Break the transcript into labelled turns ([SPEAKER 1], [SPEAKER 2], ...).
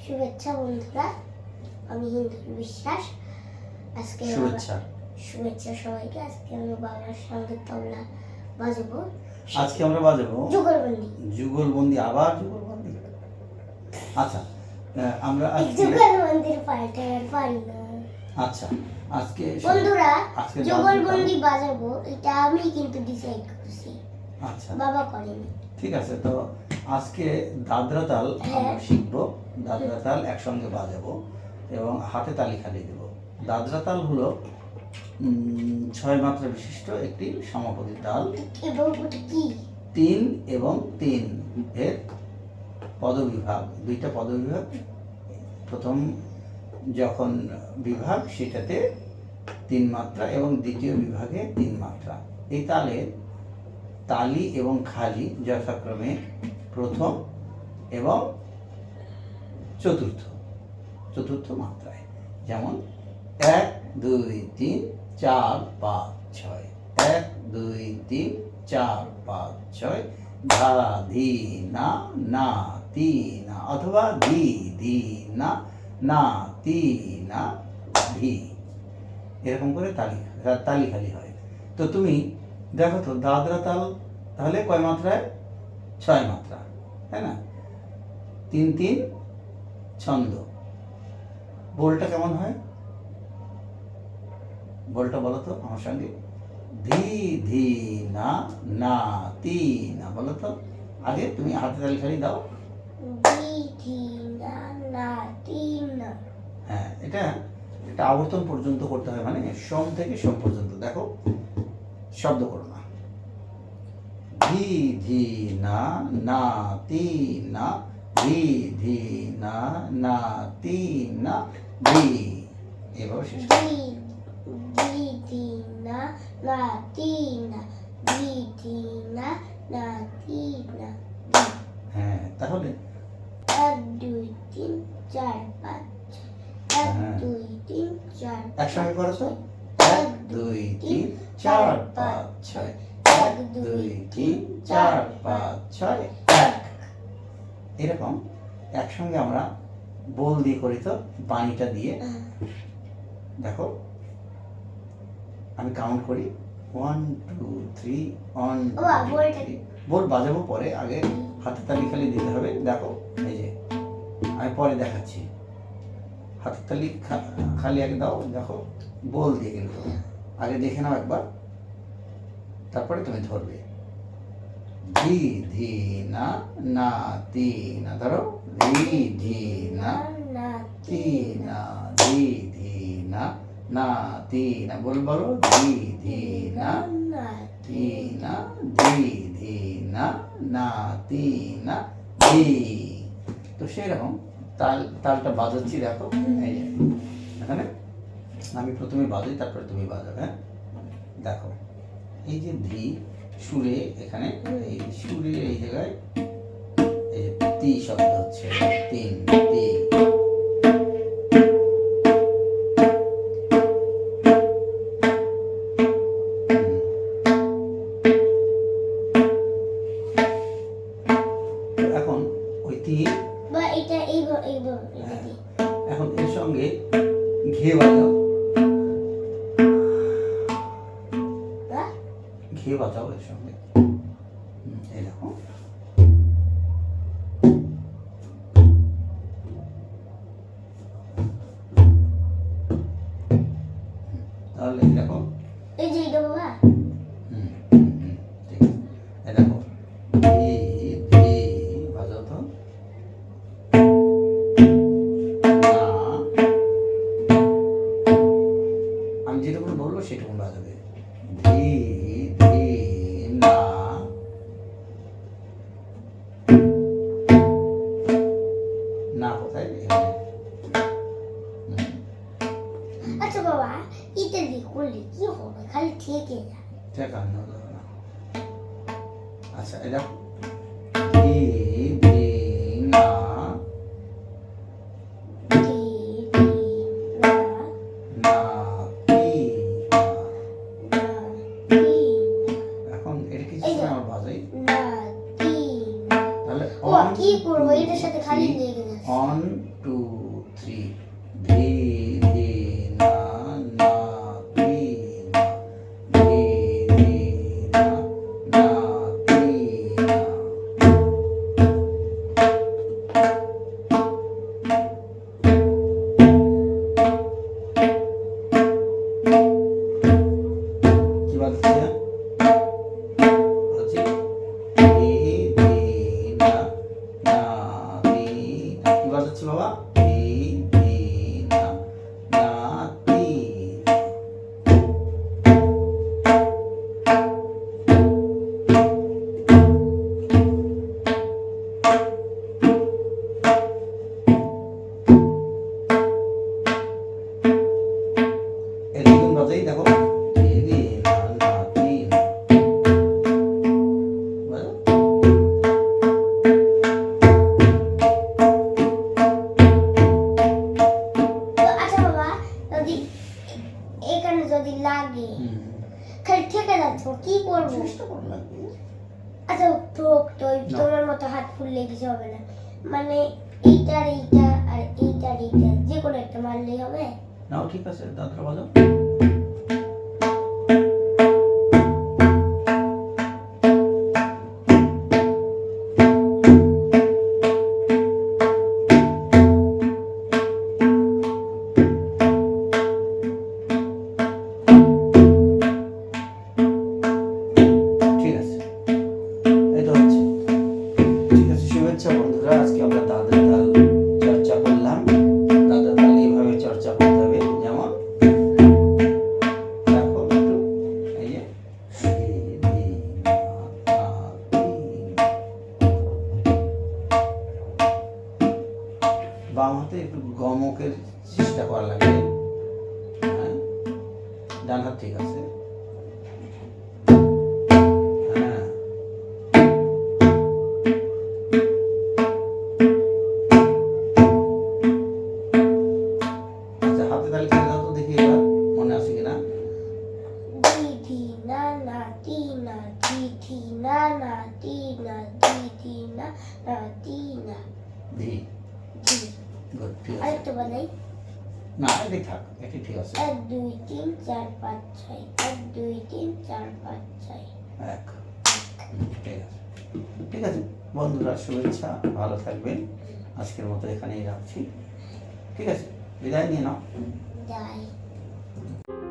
[SPEAKER 1] শুভেচ্ছা বন্ধুরা, আমি হিন্দু বিশ্বাস। আজকে শুভেচ্ছা সবাইকে। আজকে আমি বাবার সঙ্গে তবলা বাজাবো।
[SPEAKER 2] আজকে আমরা বাজাবো যুগলবন্দি। আবার যুগলবন্দি? আচ্ছা, আমরা
[SPEAKER 1] যুগলবন্দির পাল্টে আর পারি না।
[SPEAKER 2] আচ্ছা, আজকে
[SPEAKER 1] বন্ধুরা যুগলবন্দি বাজাবো, এটা আমি কিন্তু ডিসাইড করছি।
[SPEAKER 2] আচ্ছা,
[SPEAKER 1] বাবা করেনি।
[SPEAKER 2] ঠিক আছে। তো আজকে দাদরা তাল আমরা শিখবো। দাদরা তাল একসঙ্গে বাজাবো এবং হাতে তালি খালি দেব। দাদরা তাল হলো 6 মাত্রা বিশিষ্ট একটি সমাপতি তাল।
[SPEAKER 1] এবং কি
[SPEAKER 2] 3 এবং 3 এর পদবিভাগ, দুইটা পদবিভাগ। প্রথম যখন বিভাগ সেটাতে 3 মাত্রা এবং দ্বিতীয় বিভাগে 3 মাত্রা। এই তালের তালি এবং খালি যথাক্রমে প্রথম এবং চতুর্থ মাত্রায়। যেমন 1 2 3 4 5 6, 1 2 3 4 5 6, ধা ধি না না তি না, অথবা ধি ধি না না তি না ধি, এরকম করে তালি খালি হয়। তো তুমি দেখো তো দাদরা তাল তাহলে কয় মাত্রায়? 6 মাত্রা, তাই না? 3 3 ছন্দ। বোলটা কেমন হয়? বোলটা বলো তো আমার সঙ্গে। ধি ধি না না তি না, বলো তো। আগে তুমি হাতে তালি খালি দাও।
[SPEAKER 1] ধি ধি না না তি না।
[SPEAKER 2] হ্যাঁ, এটা আবর্তন পর্যন্ত করতে হয়, মানে সোম থেকে সোম পর্যন্ত। দেখো, শব্দ করো না। ধি ধি না না তি না, ধি ধি না না তি না, ধি। এভাবে শেষ।
[SPEAKER 1] ধি ধি ধি না না তি না, ধি ধি না না তি না।
[SPEAKER 2] হ্যাঁ, তাহলে
[SPEAKER 1] 1 2 3 4 5 1 2 3 4
[SPEAKER 2] একসঙ্গে করো তো। 1 2 3 4 5 6, 1 2 3 4 5 6 1। এরকম একসঙ্গে আমরা বোল দিয়ে করি। তো বাণীটা দিয়ে দেখো, আমি কাউন্ট করি 1 2 3 1 2 3। বোল বাজাবো পরে, আগে হাতে তালি খালি দিতে হবে। দেখো, এই যে আমি পরে দেখাচ্ছি। হাতে তালি খালি আগে দাও। দেখো, বোল দিয়ে কিন্তু আগে দেখে নাও একবার, তারপরে তুমি ধরবে। ধি ধি না না তি না, ধরো। ধি ধি না তি না, ধি ধি না না তি না, বলো। ধি ধি না তি না, ধি ধি না না তি না, ধি। তো সেরকম তালটা বাজাচ্ছি। দেখো, এই যে এখানে আমি প্রথমে বাজাই, তারপরে তুমি বাজাবে। হ্যাঁ, দেখো, এই যে ধি সুরে, এখানে এই সুরে এই জায়গায় এই যে তি শব্দ হচ্ছে, 3 তি। এখন ওই তি
[SPEAKER 1] বা এটা এই
[SPEAKER 2] এখন এর সঙ্গে ঘে বাজাও। ঘে বাজাও এর সঙ্গে। এই দেখো, তাহলে দেখো,
[SPEAKER 1] এই যে এটা বাবা।
[SPEAKER 2] ঠিক আছে। এই দেখো, ধি ধি বাজাও তো। আমি যেরকম বলবো সেরকম বাজাবে। ধি ধি না না, কোথায়?
[SPEAKER 1] আচ্ছা বাবা, এটা দিয়ে করলে কি হবে? খালি থেকে যায়।
[SPEAKER 2] ঠিক আছে না। আচ্ছা, এই দেখো, ধি ধি না না তি না। এখন এটা কিছু
[SPEAKER 1] কি করবো এটার সাথে খালি লেগে যাচ্ছে
[SPEAKER 2] 1 2 3 ধি ধি না না ধি না ধি ধি না না ধি না কি বাজছে বাজছে ধি ধি না না ধি না। কি বাজাচ্ছে বাবা ধি ধি না না ধি না। এই দ্বিগুণ বাজেই দেখো ধি ধি না না ধি না। বুঝলে?
[SPEAKER 1] তো আচ্ছা বাবা যদি এখানে যদি লাগে খালি থেকে যাচ্ছে কি করবো
[SPEAKER 2] চেষ্টা করে লাগবে
[SPEAKER 1] আচ্ছা ঠোক তো
[SPEAKER 2] না।
[SPEAKER 1] তোমার মতো হাত ফুললে কিছু হবে না মানে এইটার এইটা আর এইটার এইটা যে কোনো একটা মারলেই হবে
[SPEAKER 2] নাও ঠিক আছে দাদরা বাজাও ঠিক আছে এটা হচ্ছে ঠিক আছে শুভেচ্ছা বন্ধুরা আজকে আমরা দাদার তাল চর্চা করলাম দাদার তাল এইভাবে চর্চা করতে হবে যেমন দেখো একটু এই যে ধি, ধি, না, না, ধি, না। বাম হাতে একটু গমকের চেষ্টা করা লাগবে হ্যাঁ ডান হাত ঠিক আছে হ্যাঁ আচ্ছা হাতে তালি খেলে দাও তো দেখি এবার মনে আছে কিনা
[SPEAKER 1] ধি ধি না না তি না ধি ধি না না তি না ধি ধি না না তি না
[SPEAKER 2] ধি
[SPEAKER 1] ধি
[SPEAKER 2] গুড ঠিক আছে
[SPEAKER 1] আরেকটা বানাই
[SPEAKER 2] না এটি থাক এটি ঠিক আছে
[SPEAKER 1] 1 2 3 4 5 6 1 2 3 4 5 6
[SPEAKER 2] এক ঠিক আছে ঠিক আছে বন্ধুরা শুভেচ্ছা ভালো থাকবেন আজকের মতো এখানেই রাখছি ঠিক আছে বিদায় নিয়ে নাও
[SPEAKER 1] die